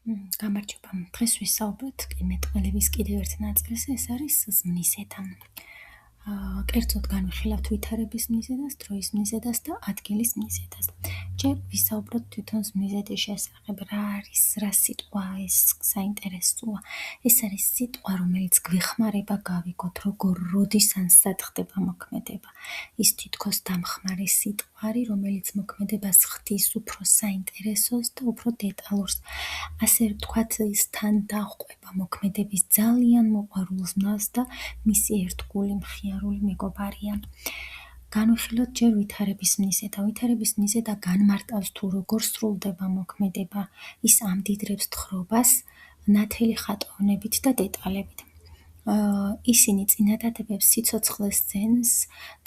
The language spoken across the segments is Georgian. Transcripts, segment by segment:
გამარჯობა. დღეს ვისაუბროთ მეტყველების კიდევ ერთ ნაწილზე, ეს არის მიზედა. კერძოდ განვიხილავთ ვითარების მიზედას, დროის მიზედას და ადგილის მიზედას. ჯერ ვისაუბროთ თვითონ მიზედის შესახებ, რა არის, რა სიტყვა ეს საინტერესოა. ეს არის სიტყვა, რომელიც გვეხმარება გავიგოთ, როგორ, როდის ან სად ხდება მოქმედება. ის თითქოს დამხმარე სიტყვა არის, რომელიც მოქმედებას ხდის უფრო საინტერესოს და უფრო დეტალურს. ასე ვთქვათ, ის თან დაჰყვება მოქმედების ძალიან მოყვარულ ზმნას და მისი ერთგული მხიარული მეგობარია. განვიხილოთ ჯერ ვითარების მიზედა. ვითარების მიზედა განმარტავს თუ როგორ სრულდება მოქმედება. ის ამდიდრებს თხრობას ნათელი ხატოვნებით და დეტალებით. ისინი წინადადებებს, სიცოცხლეს ძენს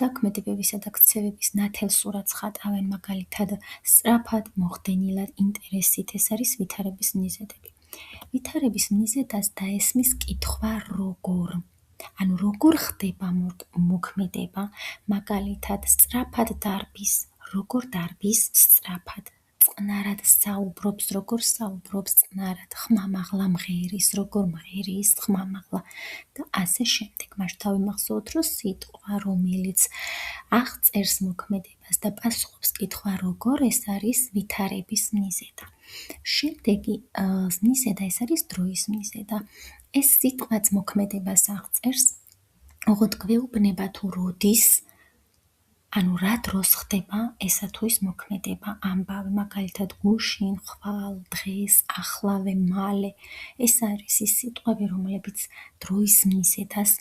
და ქმედებებისა და ქცევების ნათელ სურათს ხატავენ, მაგალითად, სწრაფად, მოხდენილად, ინტერესით. ეს არის ვითარების მიზედები. ვითარების მიზედას დაესმის კითხვა როგორ. ანუ როგორ ხდება მოქმედება, მაგალითად, სწრაფად დარბის, როგორ დარბის სწრაფად. წყნარად საუბრობს, როგორ საუბრობს წყნარად, ხმამაღლა მღერის, როგორ მღერის ხმამაღლა და ასე შემდეგ. მას დავიმახსოვროთ, რომ სიტყვა, რომელიც აღწერს მოქმედებას და პასუხობს კითხვა როგორ, ეს არის ვითარების მიზედა. შემდეგი მიზედა, ეს არის დროის მიზედა. ეს სიტყვაც მოქმედებას აღწერს, ოღონდ გვეუბნება თუ როდის, ანუ რა დროს ხდება ესა თუ ის მოქმედება, ამბავი, მაგალითად გუშინ, ხვალ, დღეს, ახლავე, მალე. ეს არის ის სიტყვები, რომლებიც დროის მიზედას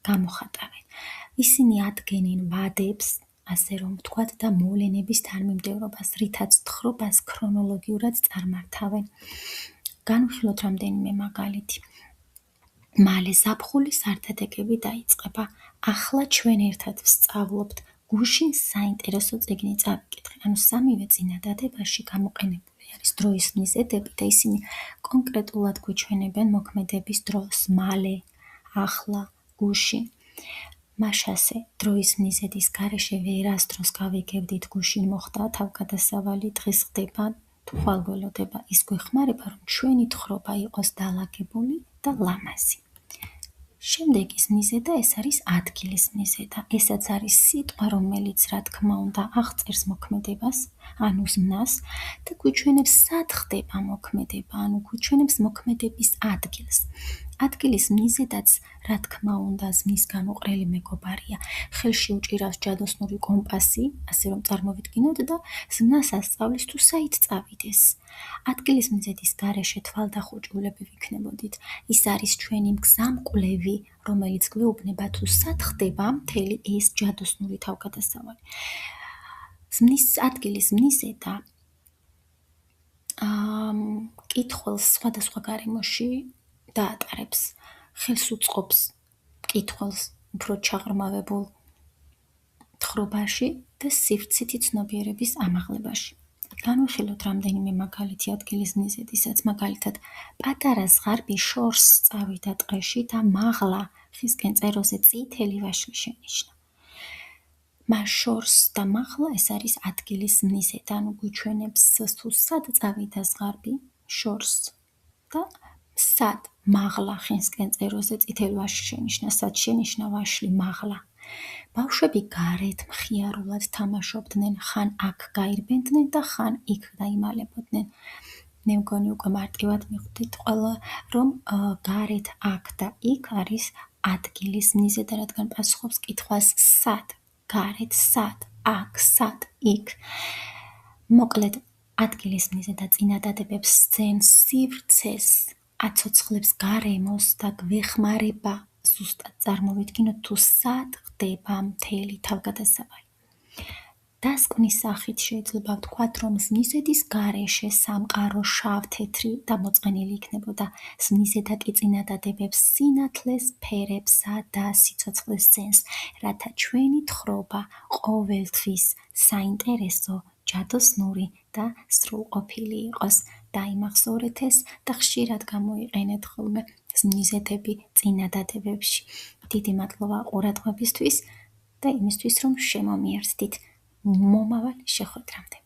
გამოხატავენ. ისინი ადგენენ ვადებს, ასე რომ ვთქვათ, და მოვლენების თანმიმდევრობას, რითაც თხრობას ქრონოლოგიურად წარმართავენ. განვიხილოთ რამდენიმე მაგალითი. მალე ზაფხულის არდადეგები დაიწყება. ახლა ჩვენ ერთად ვსწავლობთ. გუშინ საინტერესო წიგნი წავიკითხე. ანუ სამივე წინადადებაში გამოყენებული არის დროის მიზედები და ისინი კონკრეტულად გვიჩვენებენ მოქმედების დროს. მალე, ახლა, გუშინ. მაშასე, დროის მიზედის გარეშე ვერასდროს გავიგებდით გუშინ მოხდა თავგადასავალი, დღეს ხდება, თუ ხვალ გველოდება. ის გვეხმარება, რომ ჩვენი თხრობა იყოს დალაგებული და ლამაზი. შემდეგი მიზედა, ეს არის ადგილის მიზედა. ესაც არის სიტყვა, რომელიც, რა თქმა უნდა, აღწერს მოქმედებას, ანუ ზმნას და გვიჩვენებს სად ხდება მოქმედება, ანუ გვიჩვენებს მოქმედების ადგილს. ადგილის მიზედაც, რა თქმა უნდა, ზმნისგან უყრელი მეგობარია. ხელში უჭირავს ჯადოსნური კომპასი, ასე რომ წარმოვიდგინოთ და ზმნას ასწავლის თუ საით წავიდეს. ადგილის მიზედის გარეშე თვალდახუჭულები ვიქნებოდით. ის არის ჩვენი მგზამკვლევი, რომელიც გვეუბნება თუ სად ხდება მთელი ეს ჯადოსნური თავგადასავალი. ზმნის ადგილის მიზედა კითხვას სხვადასხვა გარემოში დაატარებს. ხელს უწყობს კითხვას უფრო ჩაღრმავებულ თხრობაში და სივრცითი ცნობიერების ამაღლებაში. განვიხილოთ რამდენიმე მაგალითი ადგილის მიზედისაც, მაგალითად, პატარა ზღარბი შორს წავიდა ტყეში და მაღლა ხისკენ წეროზე წითელი ვაშლი შენიშნა. მას შორს და მაღლა ეს არის ადგილის მიზედა, ანუ გვიჩვენებს თუ სად წავიდა ზღარბი შორს და სად მაღლა ხისკენ წეროზე წითელი ვაშლი შენიშნა, სად შენიშნა ვაშლი მაღლა. ბავშვები გარეთ მხიარულად თამაშობდნენ, ხან აქ გაირბენდნენ და ხან იქ დაიმალებოდნენ. მე მგონი უკვე მარტივად მიხვდით ყველა, რომ გარეთ აქ და იქ არის ადგილის მიზედა, რადგან პასუხობს კითხვას სად, გარეთ სად, აქ სად, იქ. მოკლედ, ადგილის მიზედა წინადადებებს სცემს სივრცეს, აცოცხლებს გარემოს და გვეხმარება ზუსტად წარმოვიდგინოთ თუ სად ხდება მთელი თავგადასავალი. დასკვნის სახით შეიძლება ვთქვათ, რომ მიზედის გარეშე სამყარო შავ-თეთრი დამოწყენილი იქნებოდა. მიზედა კი წინადადებებს სინათლეს, ფერებსა და სიცოცხლეს ძენს, რათა ჩვენი თხრობა ყოველთვის საინტერესო, ჯადოსნური და სრულყოფილი იყოს. დაიმახსოვრეთ ეს და ხშირად გამოიყენეთ ხოლმე მიზედები წინადადებებში. დიდი მადლობა ყურადღებისთვის და იმისთვის, რომ შემომიერთდით. მომავალ შეხვედრამდე.